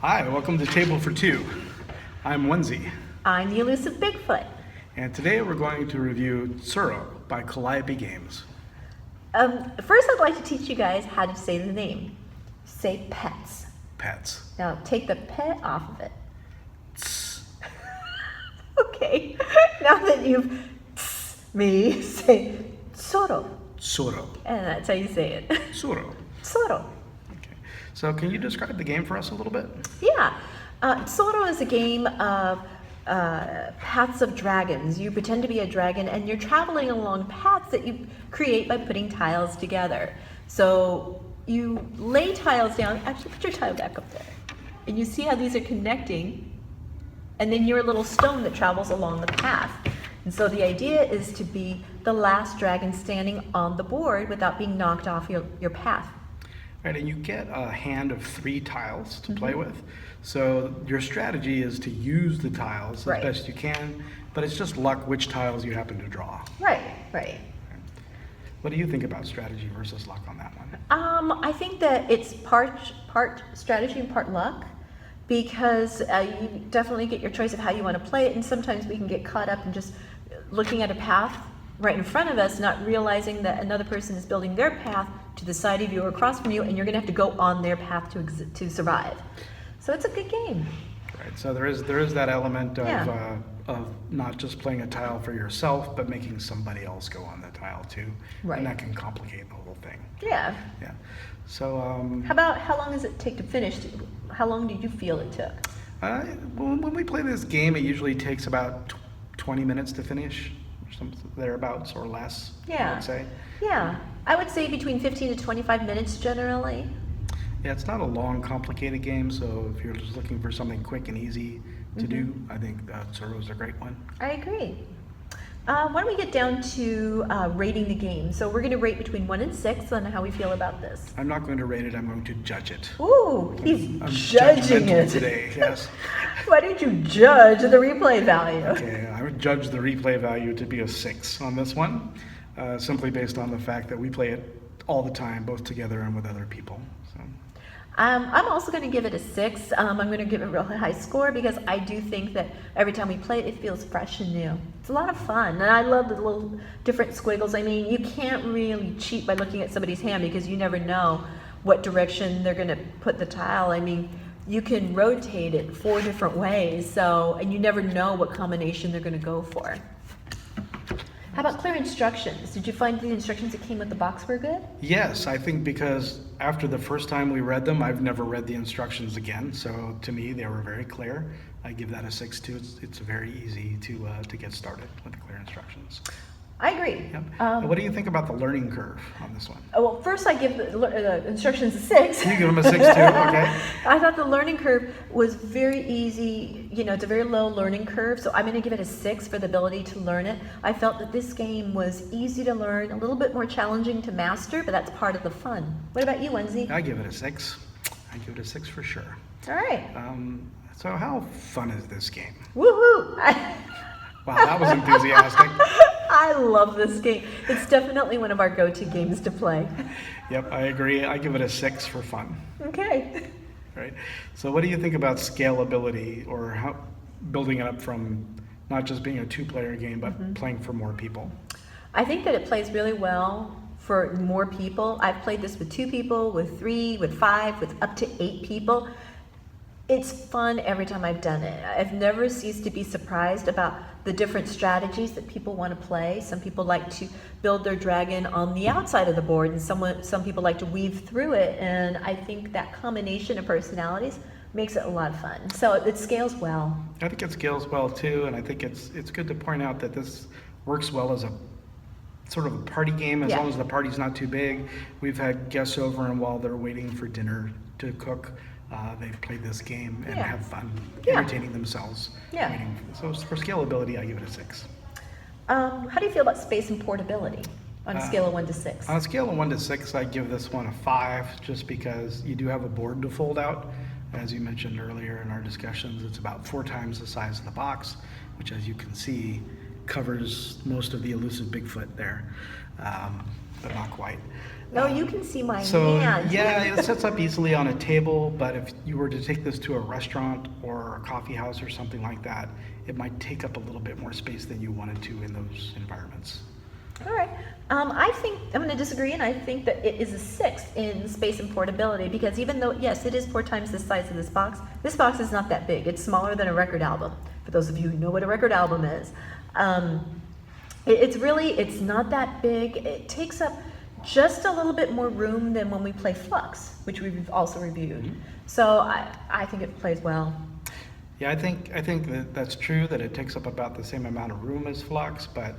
Hi, welcome to Table for Two. I'm Onezie, I'm the Elusive Bigfoot. and today we're going to review Tsuro by Calliope Games. First, I'd like to teach you guys how to say the name. Say pets. Pets. Now, take the pet off of it. Tss. Okay. Now that you've me, say Tsuro. Tsuro. And that's how you say it. Tsuro. Tsuro. Okay. So can you describe the game for us a little bit? Yeah. Tsuro is a game of paths of dragons. You pretend to be a dragon and you're traveling along paths that you create by putting tiles together. So you lay tiles down. Actually, put your tile back up there. And you see how these are connecting. And then you're a little stone that travels along the path. And so the idea is to be the last dragon standing on the board without being knocked off your path. Right, and you get a hand of 3 tiles to play with. So your strategy is to use the tiles as Right. best you can, but it's just luck which tiles you happen to draw. Right. What do you think about strategy versus luck on that one? I think that it's part strategy and part luck, because you definitely get your choice of how you want to play it, and sometimes we can get caught up in just looking at a path right in front of us, not realizing that another person is building their path to the side of you or across from you, and you're going to have to go on their path to survive. So it's a good game. Right, so there is that element of, Yeah. of not just playing a tile for yourself, but making somebody else go on the tile too. Right. And that can complicate the whole thing. Yeah. Yeah. So How long does it take to finish? How long did you feel it took? when we play this game, it usually takes about 20 minutes to finish, or something thereabouts or less, I Yeah. would say. Yeah, I would say between 15 to 25 minutes generally. Yeah, it's not a long, complicated game, so if you're just looking for something quick and easy to do, I think Tsuro is a great one. I agree. Why don't we get down to rating the game? So we're going to rate between 1 and 6 on how we feel about this. I'm not going to rate it, I'm going to judge it. Ooh, he's I'm judging judgmental it. today, yes. Why did you judge the replay value? Okay, I would judge the replay value to be a 6 on this one, simply based on the fact that we play it all the time, both together and with other people. So. I'm also going to give it a 6. I'm going to give it a really high score because I do think that every time we play it, it feels fresh and new. It's a lot of fun, and I love the little different squiggles. I mean, you can't really cheat by looking at somebody's hand because you never know what direction they're going to put the tile. I mean, you can rotate it 4 different ways, and you never know what combination they're going to go for. How about clear instructions? Did you find the instructions that came with the box were good? Yes, I think because after the first time we read them, I've never read the instructions again. So to me, they were very clear. I give that a 6 too. It's very easy to get started with the clear instructions. I agree. Yep. And what do you think about the learning curve on this one? Well, first I give the instructions a 6. You give them a 6 too, okay? I thought the learning curve was very easy. You know, it's a very low learning curve, so I'm going to give it a 6 for the ability to learn it. I felt that this game was easy to learn, a little bit more challenging to master, but that's part of the fun. What about you, Onezie? I give it a 6. I give it a 6 for sure. All right. So how fun is this game? Woohoo! Wow, that was enthusiastic. I love this game. It's definitely one of our go-to games to play. Yep, I agree. I give it a 6 for fun. Okay. Right. So what do you think about scalability, or how building it up from not just being a 2-player game, but playing for more people? I think that it plays really well for more people. I've played this with 2 people, with 3, with 5, with up to 8 people. It's fun every time I've done it. I've never ceased to be surprised about the different strategies that people want to play. Some people like to build their dragon on the outside of the board, and some people like to weave through it. And I think that combination of personalities makes it a lot of fun. So it scales well. I think it scales well too, and I think it's good to point out that this works well as a sort of a party game, as long as the party's not too big. We've had guests over, and while they're waiting for dinner to cook, they've played this game and have fun entertaining themselves. So for scalability, I give it a 6. How do you feel about space and portability on a scale of 1 to 6? On a scale of 1 to 6, I give this one a 5, just because you do have a board to fold out. As you mentioned earlier in our discussions, it's about 4 times the size of the box, which, as you can see, covers most of the elusive Bigfoot there, but not quite. No, you can see my So hand. yeah, it sets up easily on a table, but if you were to take this to a restaurant or a coffee house or something like that, it might take up a little bit more space than you wanted to in those environments. All right. I think I'm going to disagree, and I think that it is a 6 in space and portability because even though, yes, it is 4 times the size of this box is not that big. It's smaller than a record album. For those of you who know what a record album is, it's not that big. It takes up just a little bit more room than when we play Flux, which we've also reviewed. Mm-hmm. So I think it plays well. Yeah, I think that's true, that it takes up about the same amount of room as Flux, but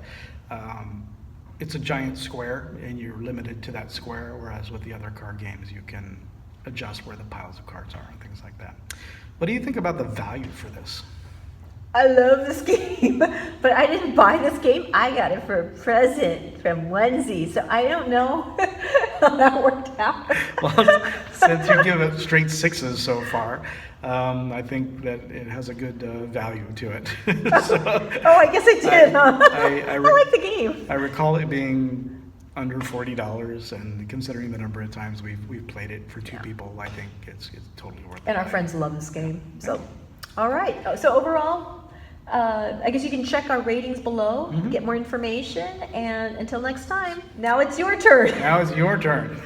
it's a giant square and you're limited to that square, whereas with the other card games you can adjust where the piles of cards are and things like that. What do you think about the value for this? I love this game, but I didn't buy this game. I got it for a present from Onezie, so I don't know how that worked out. Well, since you give it straight 6s so far, I think that it has a good value to it. So, Oh, I guess I did, huh? I like the game. I recall it being under $40, and considering the number of times we've played it for 2 people, I think it's totally worth it. And our friends love this game. So, all right. So overall, I guess you can check our ratings below, get more information, and until next time, now it's your turn. Now it's your turn.